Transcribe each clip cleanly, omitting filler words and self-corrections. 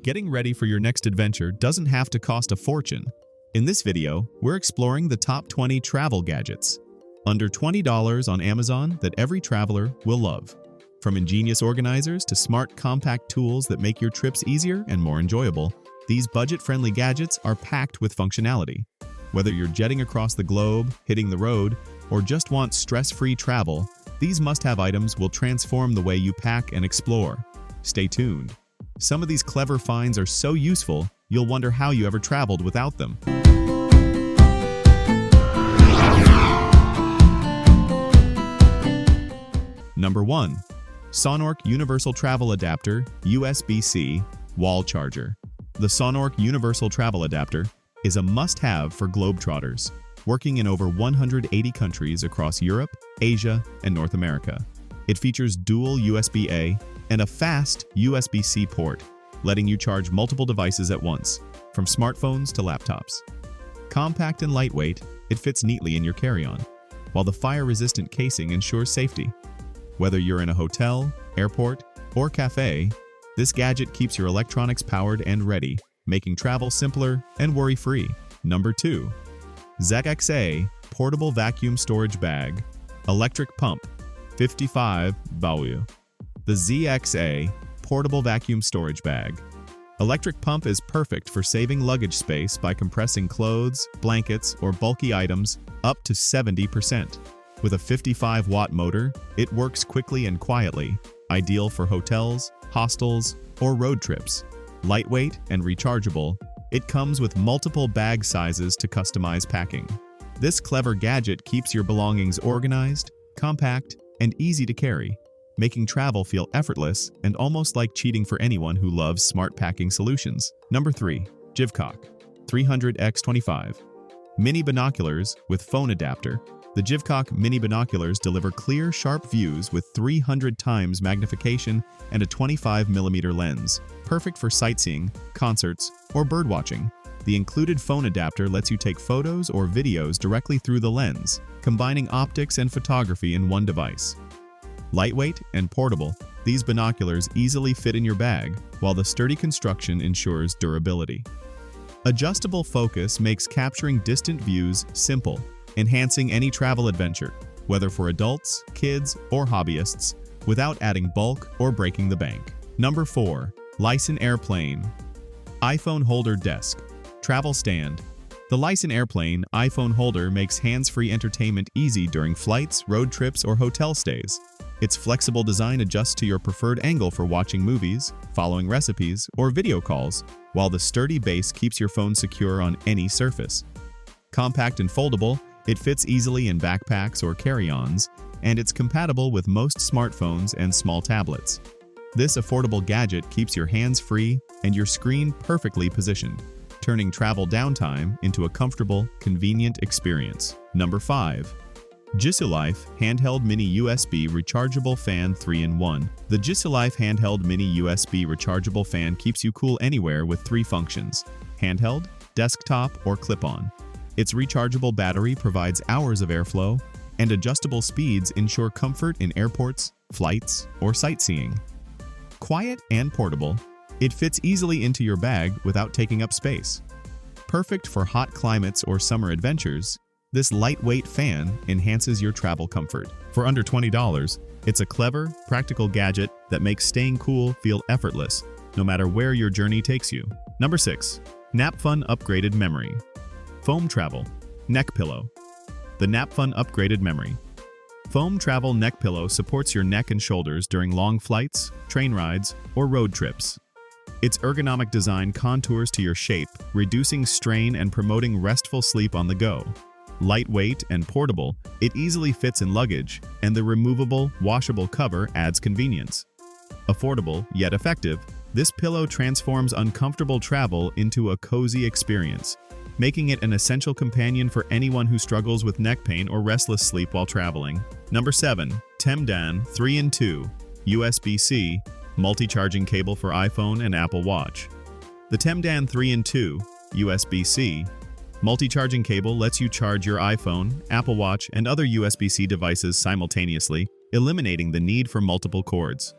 Getting ready for your next adventure doesn't have to cost a fortune. In this video, we're exploring the top 20 travel gadgets under $20 on Amazon that every traveler will love. From ingenious organizers to smart, compact tools that make your trips easier and more enjoyable, these budget-friendly gadgets are packed with functionality. Whether you're jetting across the globe, hitting the road, or just want stress-free travel, these must-have items will transform the way you pack and explore. Stay tuned. Some of these clever finds are so useful, you'll wonder how you ever traveled without them. Number 1. Saunorch Universal Travel Adapter USB-C Wall Charger. The Saunorch Universal Travel Adapter is a must-have for globetrotters, working in over 180 countries across Europe, Asia, and North America. It features dual USB-A and a fast USB-C port, letting you charge multiple devices at once, from smartphones to laptops. Compact and lightweight, it fits neatly in your carry-on, while the fire-resistant casing ensures safety. Whether you're in a hotel, airport, or cafe, this gadget keeps your electronics powered and ready, making travel simpler and worry-free. Number 2. ZXA Portable Vacuum Storage Bag Electric Pump 55 value. The ZXA Portable Vacuum Storage Bag electric pump is perfect for saving luggage space by compressing clothes, blankets, or bulky items up to 70%. With a 55-watt motor, it works quickly and quietly, ideal for hotels, hostels, or road trips. Lightweight and rechargeable, it comes with multiple bag sizes to customize packing. This clever gadget keeps your belongings organized, compact, and easy to carry, making travel feel effortless and almost like cheating for anyone who loves smart packing solutions. Number 3. Jivcok 300x25 Mini Binoculars with Phone Adapter. The Jivcok mini binoculars deliver clear, sharp views with 300 times magnification and a 25mm lens, perfect for sightseeing, concerts, or birdwatching. The included phone adapter lets you take photos or videos directly through the lens, combining optics and photography in one device. Lightweight and portable, these binoculars easily fit in your bag, while the sturdy construction ensures durability. Adjustable focus makes capturing distant views simple, enhancing any travel adventure, whether for adults, kids, or hobbyists, without adding bulk or breaking the bank. Number 4. Lisen Airplane iPhone Holder Desk Travel Stand. The Lisen Airplane iPhone holder makes hands-free entertainment easy during flights, road trips, or hotel stays. Its flexible design adjusts to your preferred angle for watching movies, following recipes, or video calls, while the sturdy base keeps your phone secure on any surface. Compact and foldable, it fits easily in backpacks or carry-ons, and it's compatible with most smartphones and small tablets. This affordable gadget keeps your hands free and your screen perfectly positioned, turning travel downtime into a comfortable, convenient experience. Number 5. Jisulife Handheld Mini USB Rechargeable Fan 3-in-1. The Jisulife Handheld Mini USB Rechargeable Fan keeps you cool anywhere with 3 functions: handheld, desktop, or clip-on. Its rechargeable battery provides hours of airflow, and adjustable speeds ensure comfort in airports, flights, or sightseeing. Quiet and portable, it fits easily into your bag without taking up space. Perfect for hot climates or summer adventures, this lightweight fan enhances your travel comfort. For under $20, it's a clever, practical gadget that makes staying cool feel effortless, no matter where your journey takes you. Number 6. Napfun Upgraded Memory Foam Travel Neck Pillow. The Napfun Upgraded Memory Foam Travel Neck Pillow supports your neck and shoulders during long flights, train rides, or road trips. Its ergonomic design contours to your shape, reducing strain and promoting restful sleep on the go. Lightweight and portable, it easily fits in luggage, and the removable, washable cover adds convenience. Affordable yet effective, this pillow transforms uncomfortable travel into a cozy experience, making it an essential companion for anyone who struggles with neck pain or restless sleep while traveling. Number 7. Temdan 3-in-2 USB-C Multi-charging cable for iPhone and Apple Watch. The Temdan 3-in-2 USB-C multi-charging cable lets you charge your iPhone, Apple Watch, and other USB-C devices simultaneously, eliminating the need for multiple cords.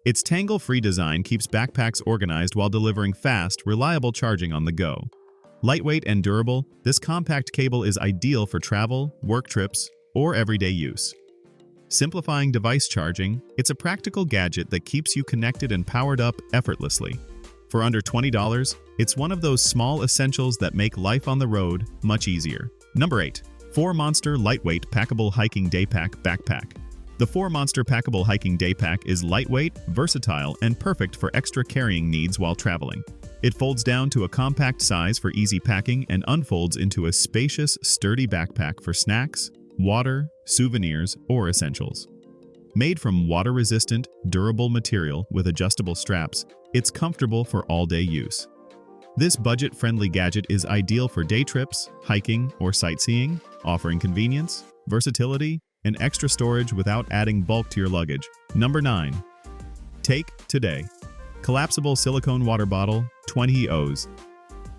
Its tangle-free design keeps backpacks organized while delivering fast, reliable charging on the go. Lightweight and durable, this compact cable is ideal for travel, work trips, or everyday use. Simplifying device charging, it's a practical gadget that keeps you connected and powered up effortlessly. For under $20, it's one of those small essentials that make life on the road much easier. Number 8. 4Monster Lightweight Packable Hiking Daypack Backpack. The 4Monster Packable Hiking Daypack is lightweight, versatile, and perfect for extra carrying needs while traveling. It folds down to a compact size for easy packing and unfolds into a spacious, sturdy backpack for snacks, water, souvenirs, or essentials. Made from water-resistant, durable material with adjustable straps, it's comfortable for all-day use. This budget-friendly gadget is ideal for day trips, hiking, or sightseeing, offering convenience, versatility, and extra storage without adding bulk to your luggage. Number 9. TakeToday Collapsible Silicone Water Bottle, 20 Oz.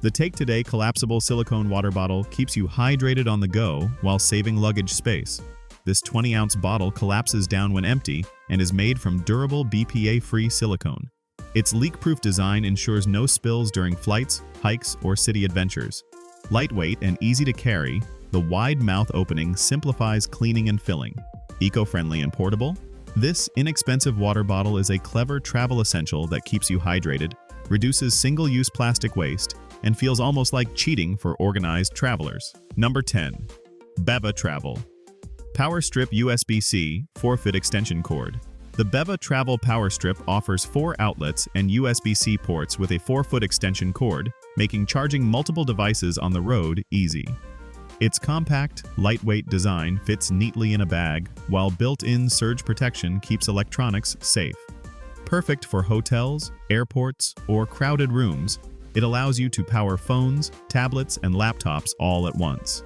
The TakeToday collapsible silicone water bottle keeps you hydrated on the go while saving luggage space. This 20-ounce bottle collapses down when empty and is made from durable BPA-free silicone. Its leak-proof design ensures no spills during flights, hikes, or city adventures. Lightweight and easy to carry, the wide mouth opening simplifies cleaning and filling. Eco-friendly and portable, this inexpensive water bottle is a clever travel essential that keeps you hydrated, reduces single-use plastic waste, and feels almost like cheating for organized travelers. Number 10. BEVA Travel Power Strip USB-C 4-foot extension cord. The BEVA Travel Power Strip offers 4 outlets and USB-C ports with a 4-foot extension cord, making charging multiple devices on the road easy. Its compact, lightweight design fits neatly in a bag, while built-in surge protection keeps electronics safe. Perfect for hotels, airports, or crowded rooms, it allows you to power phones, tablets, and laptops all at once.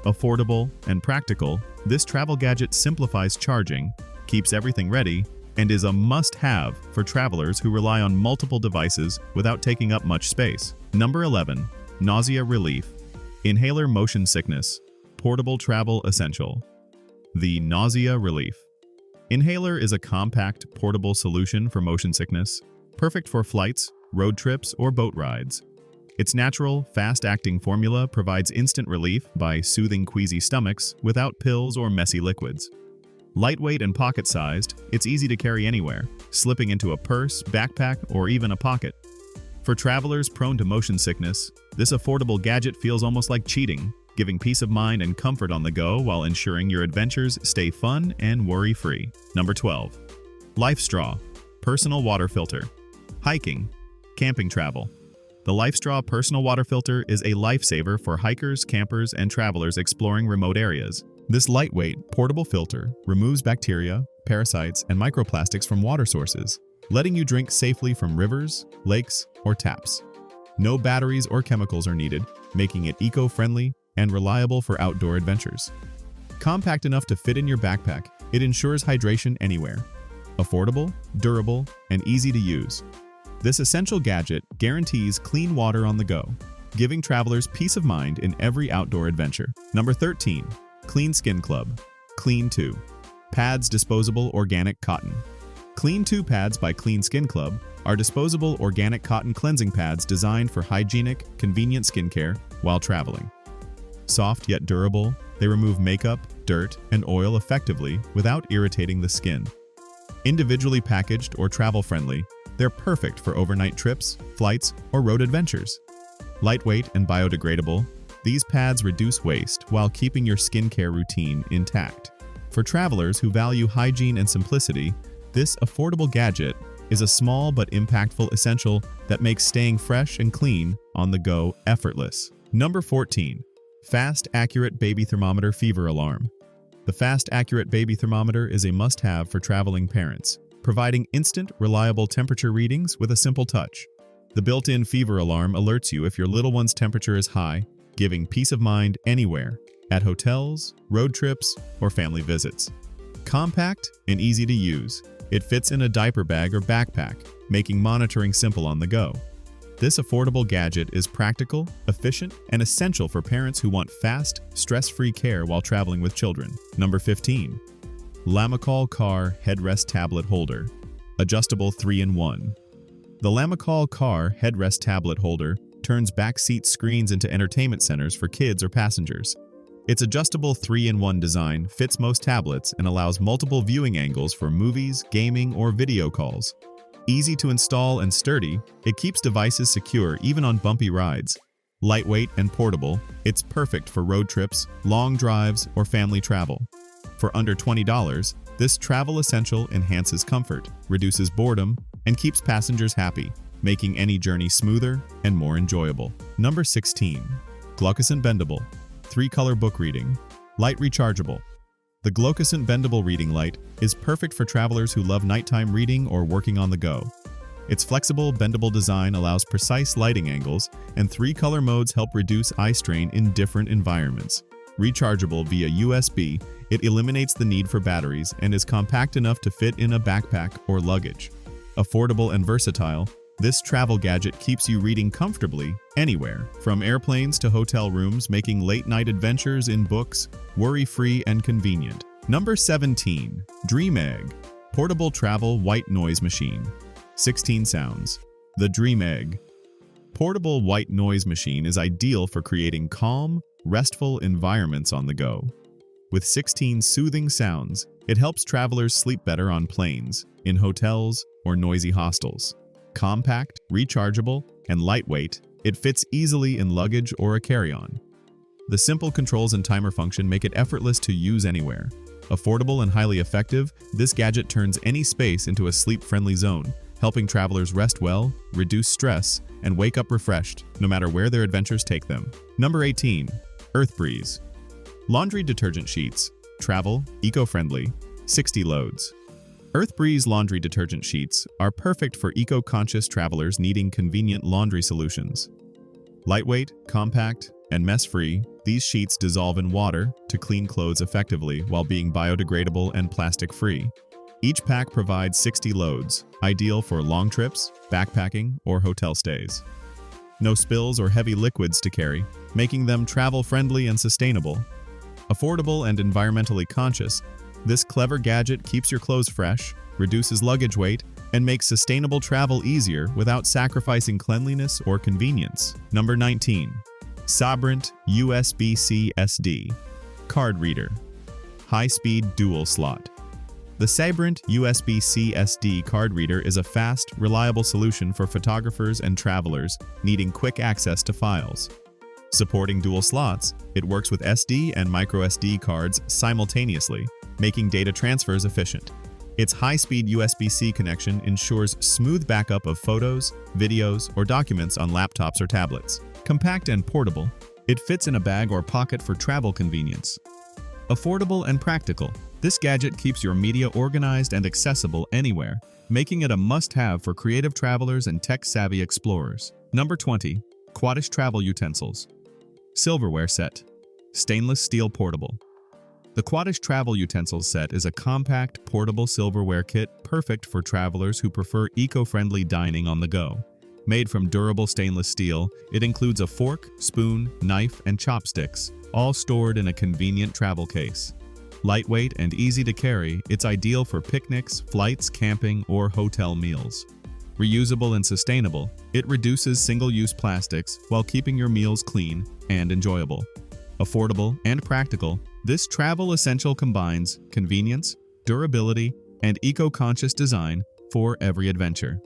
Affordable and practical, this travel gadget simplifies charging, keeps everything ready, and is a must-have for travelers who rely on multiple devices without taking up much space. Number 11. Nausea Relief Inhaler Motion Sickness Portable Travel Essential. The Nausea Relief Inhaler is a compact, portable solution for motion sickness, perfect for flights, road trips, or boat rides. Its natural, fast-acting formula provides instant relief by soothing queasy stomachs without pills or messy liquids. Lightweight and pocket-sized, it's easy to carry anywhere, slipping into a purse, backpack, or even a pocket. For travelers prone to motion sickness, this affordable gadget feels almost like cheating, giving peace of mind and comfort on the go while ensuring your adventures stay fun and worry-free. Number 12. LifeStraw Personal Water Filter. Hiking, camping travel. The LifeStraw Personal Water Filter is a lifesaver for hikers, campers, and travelers exploring remote areas. This lightweight, portable filter removes bacteria, parasites, and microplastics from water sources, letting you drink safely from rivers, lakes, or taps. No batteries or chemicals are needed, making it eco-friendly and reliable for outdoor adventures. Compact enough to fit in your backpack, it ensures hydration anywhere. Affordable, durable, and easy to use. This essential gadget guarantees clean water on the go, giving travelers peace of mind in every outdoor adventure. Number 13. Clean Skin Club Clean². Pads Disposable Organic Cotton. Clean² pads by Clean Skin Club are disposable organic cotton cleansing pads designed for hygienic, convenient skincare while traveling. Soft yet durable, they remove makeup, dirt, and oil effectively without irritating the skin. Individually packaged or travel-friendly, they're perfect for overnight trips, flights, or road adventures. Lightweight and biodegradable, these pads reduce waste while keeping your skincare routine intact. For travelers who value hygiene and simplicity, this affordable gadget is a small but impactful essential that makes staying fresh and clean on the go effortless. Number 14. Fast Accurate Baby Thermometer Fever Alarm. The Fast Accurate Baby Thermometer is a must-have for traveling parents, providing instant, reliable temperature readings with a simple touch. The built-in fever alarm alerts you if your little one's temperature is high, giving peace of mind anywhere, at hotels, road trips, or family visits. Compact and easy to use, it fits in a diaper bag or backpack, making monitoring simple on the go. This affordable gadget is practical, efficient, and essential for parents who want fast, stress-free care while traveling with children. Number 15. Lamicall Car Headrest Tablet Holder. Adjustable 3-in-1. The Lamicall car headrest tablet holder turns backseat screens into entertainment centers for kids or passengers. Its adjustable 3-in-1 design fits most tablets and allows multiple viewing angles for movies, gaming, or video calls. Easy to install and sturdy, it keeps devices secure even on bumpy rides. Lightweight and portable, it's perfect for road trips, long drives, or family travel. For under $20, this travel essential enhances comfort, reduces boredom, and keeps passengers happy, making any journey smoother and more enjoyable. Number 16. Glucoscent Bendable. 3-color book reading. Light rechargeable. The Glucoscent Bendable reading light is perfect for travelers who love nighttime reading or working on the go. Its flexible, bendable design allows precise lighting angles, and 3-color modes help reduce eye strain in different environments. Rechargeable via USB, it eliminates the need for batteries and is compact enough to fit in a backpack or luggage. Affordable and versatile, this travel gadget keeps you reading comfortably anywhere, from airplanes to hotel rooms, making late-night adventures in books worry-free and convenient. Number 17. Dream Egg. Portable Travel White Noise Machine. 16 sounds. The Dream Egg. Portable white noise machine is ideal for creating calm, restful environments on the go. With 16 soothing sounds, it helps travelers sleep better on planes, in hotels, or noisy hostels. Compact, rechargeable, and lightweight, it fits easily in luggage or a carry-on. The simple controls and timer function make it effortless to use anywhere. Affordable and highly effective, this gadget turns any space into a sleep-friendly zone, helping travelers rest well, reduce stress, and wake up refreshed, no matter where their adventures take them. Number 18. Earth Breeze. Laundry detergent sheets. Travel, eco-friendly, 60 loads. Earth Breeze laundry detergent sheets are perfect for eco-conscious travelers needing convenient laundry solutions. Lightweight, compact, and mess-free, these sheets dissolve in water to clean clothes effectively while being biodegradable and plastic-free. Each pack provides 60 loads, ideal for long trips, backpacking, or hotel stays. No spills or heavy liquids to carry, making them travel-friendly and sustainable. Affordable and environmentally conscious, this clever gadget keeps your clothes fresh, reduces luggage weight, and makes sustainable travel easier without sacrificing cleanliness or convenience. Number 19. Sabrent USB-C SD Card Reader. High-speed dual slot. The Sabrent USB-C SD card reader is a fast, reliable solution for photographers and travelers needing quick access to files. Supporting dual slots, it works with SD and microSD cards simultaneously, making data transfers efficient. Its high-speed USB-C connection ensures smooth backup of photos, videos, or documents on laptops or tablets. Compact and portable, it fits in a bag or pocket for travel convenience. Affordable and practical, this gadget keeps your media organized and accessible anywhere, making it a must-have for creative travelers and tech-savvy explorers. Number 20. Quadish Travel Utensils. Silverware Set. Stainless steel portable. The Quadish Travel Utensils set is a compact, portable silverware kit perfect for travelers who prefer eco-friendly dining on the go. Made from durable stainless steel, it includes a fork, spoon, knife, and chopsticks, all stored in a convenient travel case. Lightweight and easy to carry, it's ideal for picnics, flights, camping, or hotel meals. Reusable and sustainable, it reduces single-use plastics while keeping your meals clean and enjoyable. Affordable and practical, this travel essential combines convenience, durability, and eco-conscious design for every adventure.